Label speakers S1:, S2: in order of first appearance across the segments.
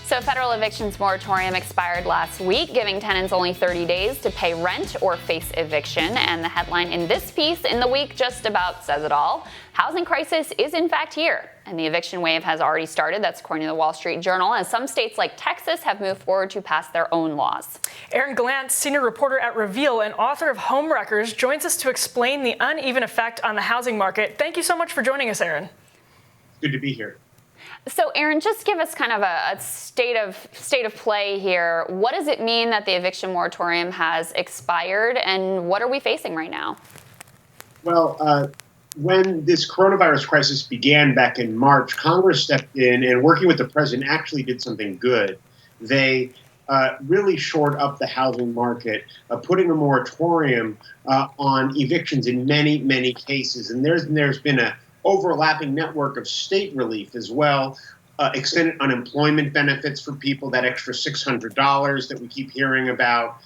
S1: So federal evictions moratorium expired last week, giving tenants only 30 days to pay rent or face eviction. And the headline in this piece in the week just about says it all. Housing crisis is in fact here, and the eviction wave has already started. That's according to the Wall Street Journal, as some states like Texas have moved forward to pass their own laws.
S2: Aaron Glantz, senior reporter at Reveal and author of Homewreckers, joins us to explain the uneven effect on the housing market. Thank you so much for joining us, Aaron.
S3: Good to be here.
S1: So, Aaron, just give us kind of a state of play here. What does it mean that the eviction moratorium has expired, and what are we facing right now?
S3: Well, when this coronavirus crisis began back in March, Congress stepped in and, working with the president, actually did something good. They really shored up the housing market, putting a moratorium on evictions in many, many cases. And there's been a overlapping network of state relief as well, extended unemployment benefits for people, that extra $600 that we keep hearing about,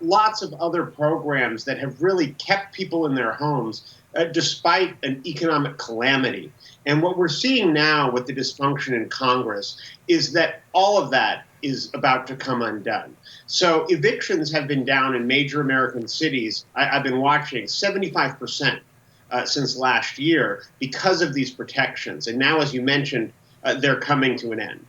S3: lots of other programs that have really kept people in their homes despite an economic calamity. And what we're seeing now with the dysfunction in Congress is that all of that is about to come undone. So evictions have been down in major American cities. I've been watching 75%. Since last year because of these protections. And now, as you mentioned, they're coming to an end.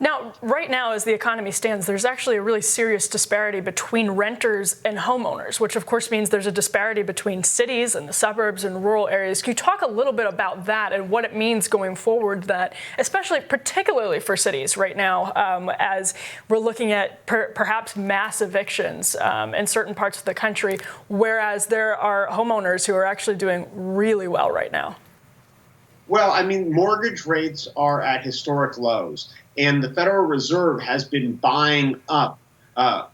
S2: Now, right now, as the economy stands, there's actually a really serious disparity between renters and homeowners, which of course means there's a disparity between cities and the suburbs and rural areas. Can you talk a little bit about that and what it means going forward, that especially particularly for cities right now, as we're looking at perhaps mass evictions in certain parts of the country, whereas there are homeowners who are actually doing really well right now?
S3: Well, I mean, mortgage rates are at historic lows, and the Federal Reserve has been buying up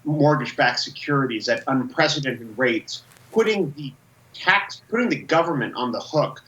S3: mortgage-backed securities at unprecedented rates, putting the government on the hook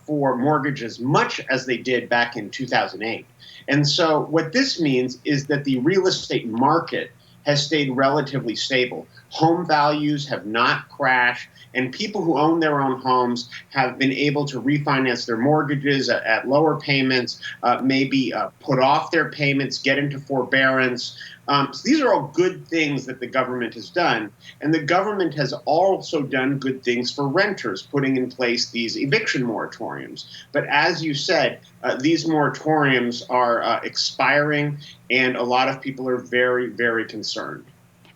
S3: for mortgages, much as they did back in 2008. And so what this means is that the real estate market has stayed relatively stable. Home values have not crashed, and people who own their own homes have been able to refinance their mortgages at lower payments, maybe put off their payments, get into forbearance. So these are all good things that the government has done. And the government has also done good things for renters, putting in place these eviction moratoriums. But as you said, these moratoriums are expiring, and a lot of people are very, very concerned.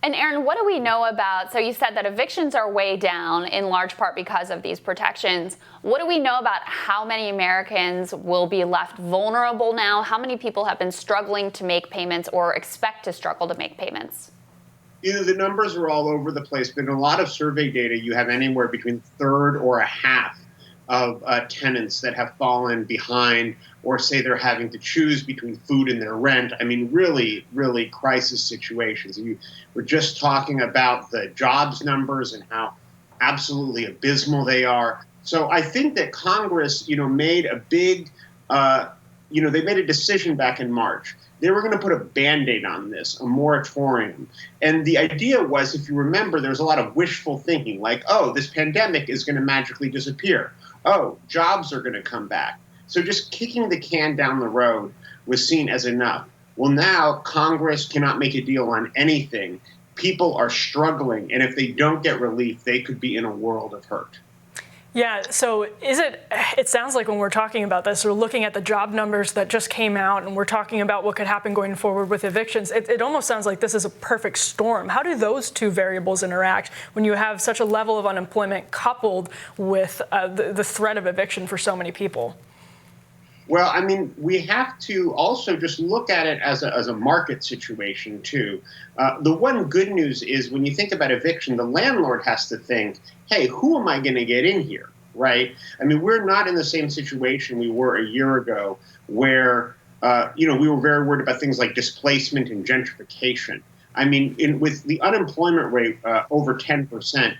S1: And Aaron, what do we know about, so you said that evictions are way down in large part because of these protections. What do we know about how many Americans will be left vulnerable now? How many people have been struggling to make payments or expect to struggle to make payments?
S3: The numbers are all over the place, but in a lot of survey data, you have anywhere between a third or a half of tenants that have fallen behind, or say they're having to choose between food and their rent. I mean, really, really crisis situations. We're just talking about the jobs numbers and how absolutely abysmal they are. So I think that Congress, made a big, they made a decision back in March. They were going to put a Band-Aid on this, a moratorium. And the idea was, if you remember, there was a lot of wishful thinking, like, oh, this pandemic is going to magically disappear. Oh, jobs are going to come back. So just kicking the can down the road was seen as enough. Well, now Congress cannot make a deal on anything. People are struggling, and if they don't get relief, they could be in a world of hurt.
S2: Yeah, so it sounds like when we're talking about this, we're looking at the job numbers that just came out, and we're talking about what could happen going forward with evictions. It almost sounds like this is a perfect storm. How do those two variables interact when you have such a level of unemployment coupled with the threat of eviction for so many people?
S3: Well, I mean, we have to also just look at it as a market situation, too. The one good news is when you think about eviction, the landlord has to think, hey, who am I going to get in here, right? I mean, we're not in the same situation we were a year ago where, we were very worried about things like displacement and gentrification. I mean, with the unemployment rate over 10%,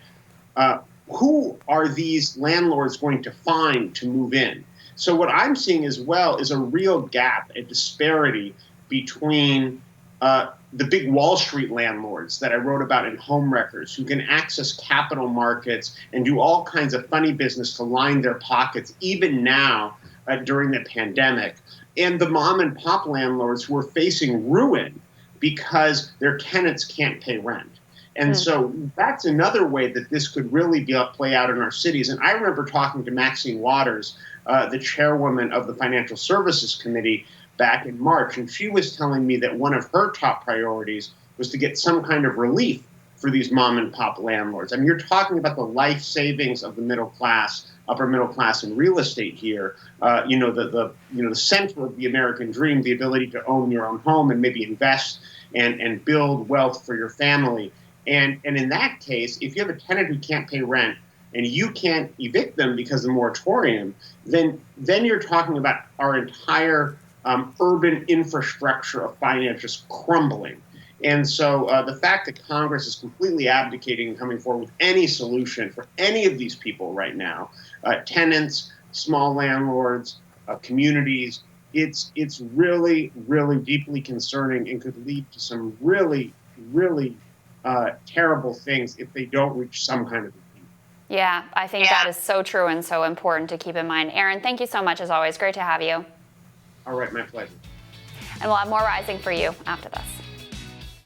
S3: who are these landlords going to find to move in? So what I'm seeing as well is a real gap, a disparity between the big Wall Street landlords that I wrote about in Homewreckers, who can access capital markets and do all kinds of funny business to line their pockets, even now during the pandemic, and the mom and pop landlords who are facing ruin because their tenants can't pay rent. And so that's another way that this could really play out in our cities. And I remember talking to Maxine Waters, the chairwoman of the Financial Services Committee, back in March, and she was telling me that one of her top priorities was to get some kind of relief for these mom and pop landlords. I mean, you're talking about the life savings of the middle class, upper middle class in real estate here. The center of the American dream, the ability to own your own home and maybe invest and build wealth for your family. And in that case, if you have a tenant who can't pay rent and you can't evict them because of the moratorium, then you're talking about our entire urban infrastructure of finance just crumbling. And so the fact that Congress is completely abdicating and coming forward with any solution for any of these people right now, tenants, small landlords, communities, it's really, really deeply concerning and could lead to some really, really terrible things if they don't reach some kind of agreement.
S1: Yeah, I think that is so true and so important to keep in mind. Aaron, thank you so much as always. Great to have you.
S3: All right, my pleasure.
S1: And we'll have more Rising for you after this.